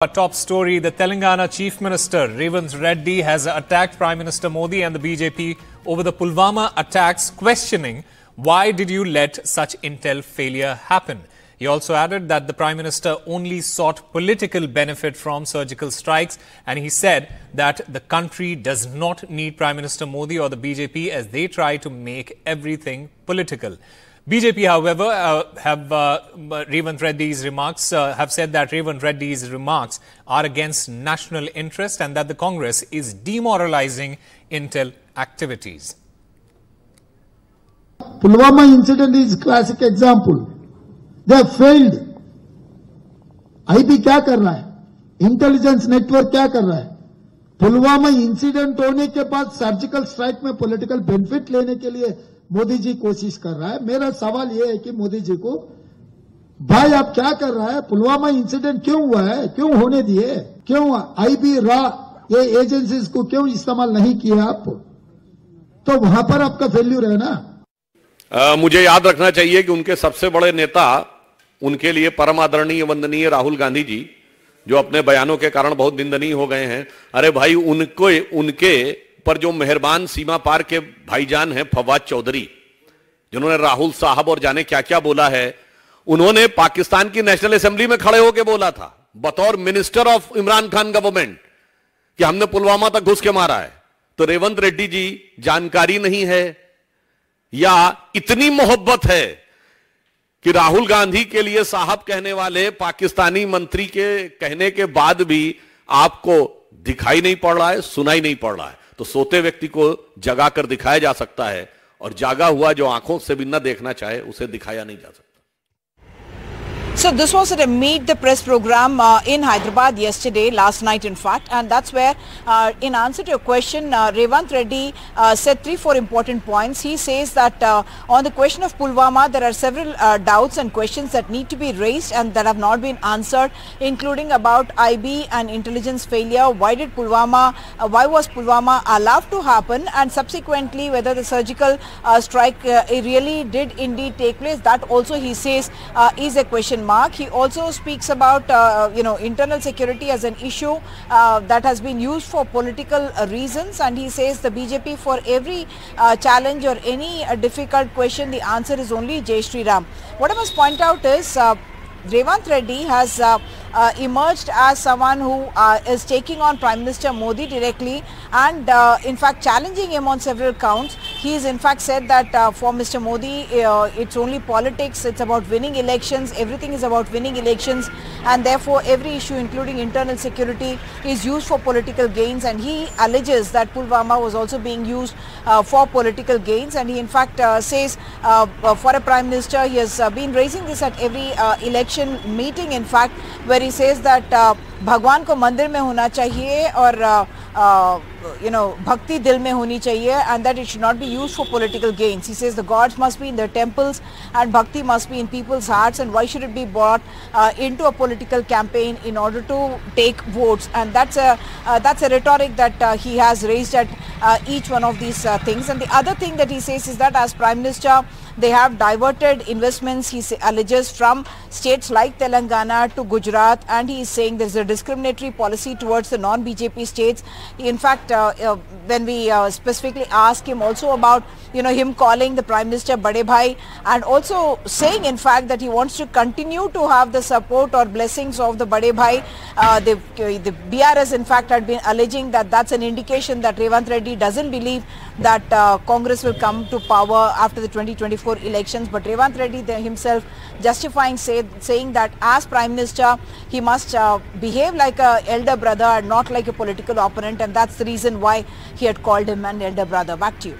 A top story, the Telangana Chief Minister Revanth Reddy has attacked Prime Minister Modi and the BJP over the Pulwama attacks, questioning why did you let such intel failure happen. He also added that the Prime Minister only sought political benefit from surgical strikes, and he said that the country does not need Prime Minister Modi or the BJP as they try to make everything political. BJP, however, Revanth Reddy's remarks have said that Revanth Reddy's remarks are against national interest and that the Congress is demoralizing intel activities. Pulwama incident is classic example. They have failed. IB क्या कर रहा है? Intelligence network क्या कर रहा है? Pulwama incident होने के बाद सर्जिकल स्ट्राइक में पॉलिटिकल बेनिफिट लेने के लिए मोदी जी कोशिश कर रहा है। मेरा सवाल यह है कि मोदी जी को, भाई आप क्या कर रहा है? पुलवामा इंसिडेंट क्यों हुआ है? क्यों होने दिए? क्यों आईबी ये एजेंसीज को क्यों इस्तेमाल नहीं किया आप? तो वहां पर आपका फेल्यूर है ना। मुझे याद रखना चाहिए कि उनके सबसे बड़े नेता, उनके लिए परम आदरणीय वंदनीय राहुल गांधी जी, जो अपने बयानों के कारण बहुत निंदनीय हो गए हैं। अरे भाई, उनके पर जो मेहरबान सीमा पार के भाईजान हैं फवाद चौधरी, जिन्होंने राहुल साहब और जाने क्या क्या बोला है, उन्होंने पाकिस्तान की नेशनल असेंबली में खड़े होकर बोला था बतौर minister of Imran Khan government कि हमने पुलवामा तक घुस के मारा है। तो रेवंत रेड्डी जी, जानकारी नहीं है या इतनी मोहब्बत है कि राहुल गांधी के लिए साहब कहने वाले पाकिस्तानी मंत्री के कहने के बाद भी आपको दिखाई नहीं पड़ रहा है, सुनाई नहीं पड़ रहा है? तो सोते व्यक्ति को जगा कर दिखाया जा सकता है, और जागा हुआ जो आंखों से भी न देखना चाहे उसे दिखाया नहीं जा सकता। So this was at a Meet the Press program in Hyderabad yesterday, last night in fact, and that's where in answer to your question, Revanth Reddy said 3-4 important points. He says that on the question of Pulwama, there are several doubts and questions that need to be raised and that have not been answered, including about IB and intelligence failure. Why was Pulwama allowed to happen, and subsequently whether the surgical strike really did indeed take place. That also, he says, is a question mark. He also speaks about internal security as an issue that has been used for political reasons, and he says the BJP, for every challenge or any difficult question, the answer is only Jai Shri Ram. What I must point out is Revanth Reddy has emerged as someone who is taking on Prime Minister Modi directly and in fact challenging him on several counts. He has in fact said that for Mr. Modi it's only politics, it's about winning elections, everything is about winning elections, and therefore every issue including internal security is used for political gains, and he alleges that Pulwama was also being used for political gains, and he in fact says for a Prime Minister, he has been raising this at every election meeting in fact, where he says that भगवान को मंदिर में होना चाहिए और भक्ति दिल में होनी चाहिए, and that it should not be used for political gains. He says the gods must be in their temples and bhakti must be in people's hearts, and why should it be brought into a political campaign in order to take votes? And that's a rhetoric that he has raised at each one of these things. And the other thing that he says is that as Prime Minister, they have diverted investments, he alleges, from states like Telangana to Gujarat, and he is saying there is a discriminatory policy towards the non-BJP states. In fact, when we specifically ask him also about him calling the Prime Minister Bade Bhai, and also saying in fact that he wants to continue to have the support or blessings of the Bade Bhai, the BRS in fact had been alleging that that's an indication that Revanth Reddy doesn't believe that Congress will come to power after the 2024 elections. But Revanth Reddy himself justifying saying that as Prime Minister he must behave like a elder brother and not like a political opponent, and that's the reason why he had called him an elder brother. Back to you.